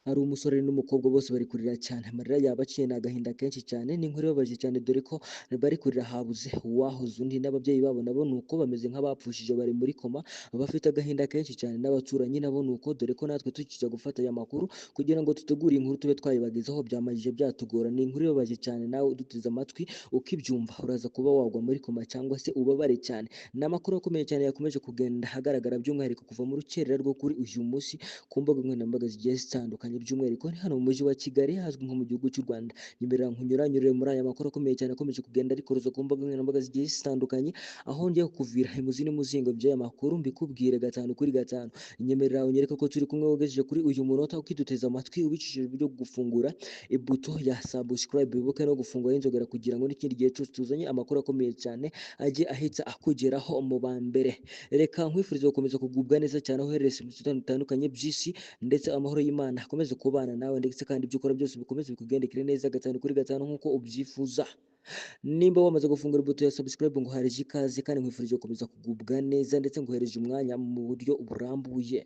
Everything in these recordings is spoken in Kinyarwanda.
Hari umusore n'umukobwa bose bari kurira cyane, amarira yabaciye ni agahinda kenshi cyane, ni inkuru ibabaje cyane dore ko bari kurira habuze uwahoze undi, n'ababyeyi babo nabo ni uko bameze nk'abapfushije bari muri koma, bafite agahinda kenshi cyane, n'abaturanyi nabo ni uko dore ko natwe tukijya gufata aya makuru kugira ngo dutegure inkuru tube twayibagezaho byamajije byatugora, ni inkuru ibabaje cyane nawe uduteze amatwi ukibyumva uraza kuba wagwa muri koma cyangwa se ubabare cyane. Ni amakuru akomeye cyane yakomeje kugenda ahagaragara by'umwihariko kuva mu rukerera rwo kuri uyu munsi ku mbuga nkoranyambaga zigiye zitandukanye by'umwihariko ni hano mu mujyi wa Kigali hazwi nko mu gihugu cy'u Rwanda. Nyemerera nkunyuranyure muri aya makuru akomeye cyane akomeje kugenda arikuruza ku mbuga nkoranyambaga zigiye zitandukanye, aho ngiye kukuvira imuzi n'umuzingo by'aya makuru mbikubwire gatanu kuri gatanu. Nyemerera unyereke ko turi kumwe ugejeje kuri uyu munota ukiduteza amatwi ubicishije uburyo bwo gufungura ibuto ya subscribe, wibuke no gufungura inzogera kugira ngo n'ikindi gihe cyose tuzanye amakuru akomeye cyane ajye ahita akugeraho mu ba mbere. Reka nkwifurize gukomeza kugubwa neza cyane aho uherereye mu bice bitandukanye by'isi, ndetse amahoro y'Imana akomeze kubana nawe, ndetse kandi ibyo ukora byose bikomeze bikugendekere neza gatanu kuri gatanu nk'uko ubyifuza. Nimba wamaze gufungura ibuto ya subscribe nguhareje ikaze kandi nkwifurije gukomeza kugubwa neza, ndetse nguhereje umwanya mu buryo burambuye.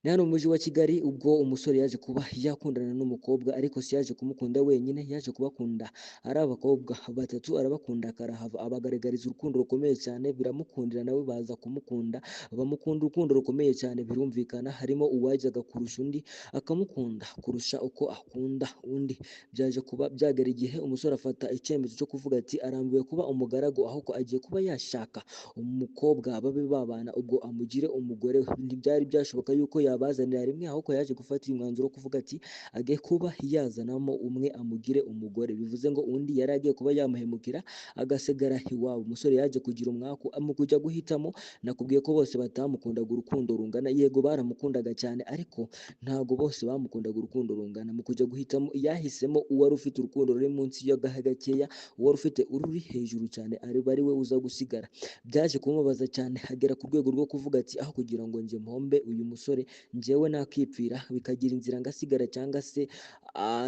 Ni hano mu mujyi wa Kigali ubwo umusore yaje kuba yakundana n'umukobwa, ariko si yaje kumukunda wenyine, yaje kubakunda ari abakobwa batatu, arabakunda karahava, abagaragariza urukundo rukomeye cyane, biramukundira nawe baza kumukunda, bamukunda urukundo rukomeye cyane birumvikana, harimo uwajyaga kurusha undi akamukunda kurusha uko akunda undi. Byaje kuba byagera igihe umusore afata icyemezo cyo kuvuga ati arambiwe kuba umugaragu, ahubwo agiye kuba yashaka umukobwa babe babana, ubwo amugire umugore we. Ntibyari byashoboka yuko yabazanira rimwe, ahubwo yaje gufata umwanzuro wo kuvuga ati agiye kuba yazanamo umwe amugire umugore, bivuze ngo undi yari agiye kuba yamuhemukira agasigara iwabo. Umusore yaje kugira umwaku mu kujya guhitamo, nakubwiye ko bose batamukundaga urukundo rungana, yego baramukundaga cyane ariko ntago bose bamukundaga urukundo rungana. Mu kujya guhitamo yahisemo uwari ufite urukundo ruri munsi y'agahe gakeya, uwari ufite ururi hejuru cyane ari we uza gusigara. Byaje kumubaza cyane agera ku rwego rwo kuvuga ati aho kugira ngo njye mpombe uyu musore njyewe nakipfira bikagira inzira ngasigara, cyangwa se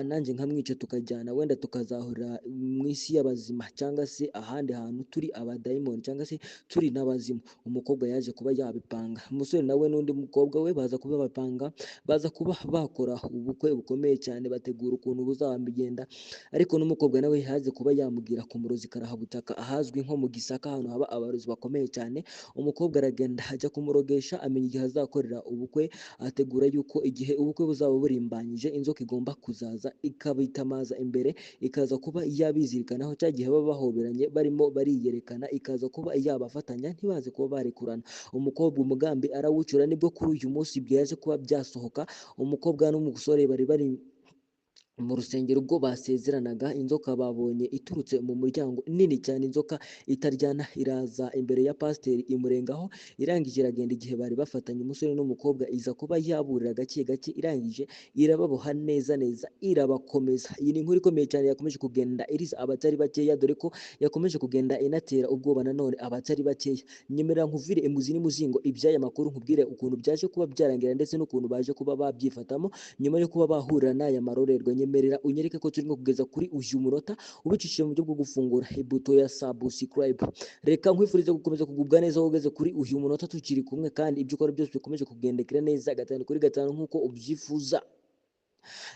nanjye nkamwica tukajyana wenda tukazahurira mu isi y'abazima, cyangwa se ahandi hantu turi abadayimoni, cyangwa se turi n'abazimu. Umukobwa yaje kuba yabipanga, umusore nawe n'undi mukobwa we baza kuba bapanga, baza kuba bakora ubukwe bukomeye cyane, bategura ukuntu buzaba bigenda, ariko n'umukobwa nawe yaje kuba yamubwira ku murozi karahabutaka ahazwi nko mu Gisaka, ahantu haba abarozi bakomeye cyane. Umukobwa aragenda ajya kumurogesha, amenya igihe azakorera ubukwe, ategura yuko igihe ubukwe buzaba burimbanyije inzoka igomba kuzaza ikabitamaza imbere, ikaza kuba yabizirikanaho cya gihe baba bahoberanye barimo bariyerekana, ikaza kuba yabafatanya ntibaze kuba barekurana. Umukobwa umugambi arawucura, nibwo kuri uyu munsi byaje kuba byasohoka. Umukobwa n'umusore bari mu rusengero ubwo basezeranaga, inzoka babonye iturutse mu muryango nini cyane, inzoka itaryana iraza imbere ya pasiteri imurengaho, irangije iragenda. Igihe bari bafatanye umusore n'umukobwa iza kuba yaburira gake gake, irangije irababoha neza neza irabakomeza. Iyi ni inkuru ikomeye cyane yakomeje kugenda iriza abatari bakeya, dore ko yakomeje kugenda inatera ubwoba nanone abatari bakeya. Nyemerera nkuvire imuzi n'umuzingo iby'aya makuru, nkubwire ukuntu byaje kuba byarangira, ndetse n'ukuntu baje kuba babyifatamo nyuma yo kuba bahurira n'aya marorerwa. Nyemerera unyereke ko turimo kugeza kuri uyu munota ubicishije mu buryo bwo gufungura ibuto ya subscribe. Reka nkwifurize gukomeza kugubwa neza aho ugeze kuri uyu munota tukiri kumwe, kandi ibyo ukora byose bikomeje kugendekera neza gatanu kuri gatanu nk'uko ubyifuza.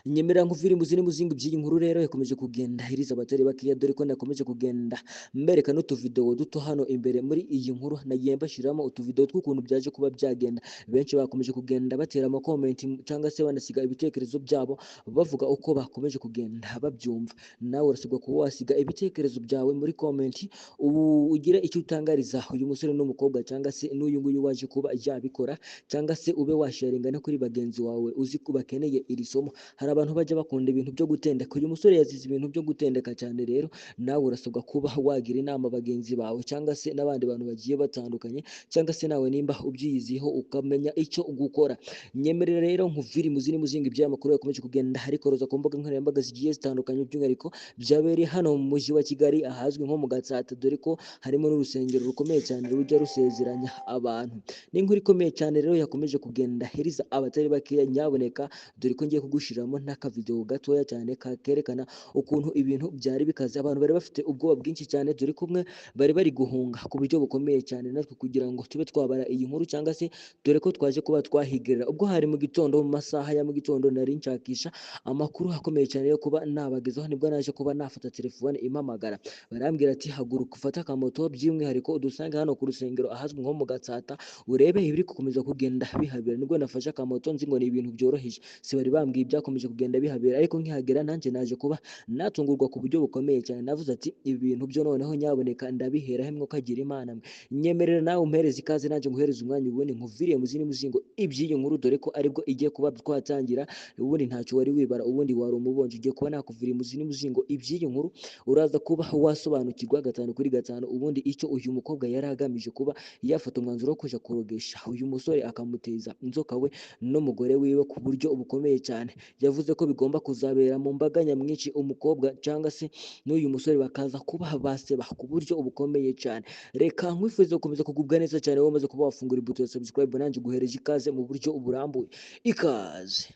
Nyemerera nkuvire imuzi n'umuzingo by'iyi nkuru rero yakomeje kugenda iriza abatari bakeya, dore ko nakomeje kugenda mbereka n'utuvideo duto hano imbere muri iyi nkuru, nagiye mbashyiramo utuvideo tw'ukuntu byaje kuba byagenda. Benshi bakomeje kugenda batera amakomenti cyangwa se banasiga ibitekerezo byabo bavuga uko bakomeje kugenda babyumva. Nawe urasabwa kuba wasiga ibitekerezo byawe muri komenti, ubu ugire icyo utangariza uyu musore n'umukobwa, cyangwa se n'uyu nguyu waje kuba yabikora, cyangwa se ube washaringa no kuri bagenzi wawe uzi ko bakeneye iri somo. Hari abantu bajya bakunda ibintu byo gutendeka, uyu musore yazize ibintu byo gutendeka cyane, rero nawe urasabwa kuba wagira inama bagenzi bawe, cyangwa se n'abandi bantu bagiye batandukanye, cyangwa se nawe nimba ubyiyiziho ukamenya icyo gukora. Nyemerera rero nkuvire imuzi n'umuzingo iby'aya makuru yakomeje kugenda arikoroza ku mbuga nkoranyambaga zigiye zitandukanye, by'umwihariko byabereye hano mu mujyi wa Kigali ahazwi nko mu Gatsata, dore ko harimo n'urusengero rukomeye cyane rujya rusezeranya abantu. Ni inkuru ikomeye cyane rero yakomeje kugenda iriza abatari bakeya. Nyaboneka dore ko ngiye gushiramo n'akavideo gatoya cyane kerekana ukuntu ibintu byari bikaze. Abantu bari bafite ubwoba bwinshi cyane, dore kumwe bari bari guhunga ku buryo bukomeye cyane natwe kugira ngo tube twabara iyi nkuru, cyangwa se dore ko twaje kuba twahigerera. Ubwo hari mu gitondo, mu masaha ya mu gitondo, nari nshakisha amakuru akomeye cyane yo kuba nabagezaho, nibwo naje kuba nafata telefone impamagara. Barambwira ati haguruka ufate akamoto, by'umwihariko udusange hano ku rusengero ahazwi nko mu Gatsata, urebe ibiri gukomeza kugenda bihabera. Nibwo nafashe akamoto nzi ngo ni ibintu byoroheje, si bari bambwiye ibyakomeje kugenda bihabera, ariko nkihagera nanjye naje kuba natungurwa ku buryo bukomeye cyane. Navuze ati ibi bintu byo noneho nyaboneka ndabihera he mwokagira Imana mwe, nyemerera nawe umpereze ikaze nanjye nguhereze umwanya, ubundi nkuviriye mu zindi muzingo iby'iyi nkuru, dore ko aribwo igiye kuba twatangira. Ubundi ntacyo wari wibara, ubundi wari umubonje, ugiye kuba nakuviriye mu zindi muzingo iby'iyi nkuru, uraza kuba wasobanukirwa 5 kuri 5 ubundi icyo uyu mukobwa yari agamije kuba yafata umwanzuro wo kuja kurogesha uyu musore akamuteza inzoka we n'umugore wiwe ku buryo bukomeye cyane. Yavuze ko bigomba kuzabera mu mbaga nyamwinshi, umukobwa cyangwa se n'uyu musore bakaza kuba baseba ku buryo bukomeye cyane. Reka nkwifuze gukomeza kugubwa neza cyane, wowe umaze kuba wafungura ibuto ya subscribe, nanjye guhereje ikaze mu buryo burambuye. Ikaze.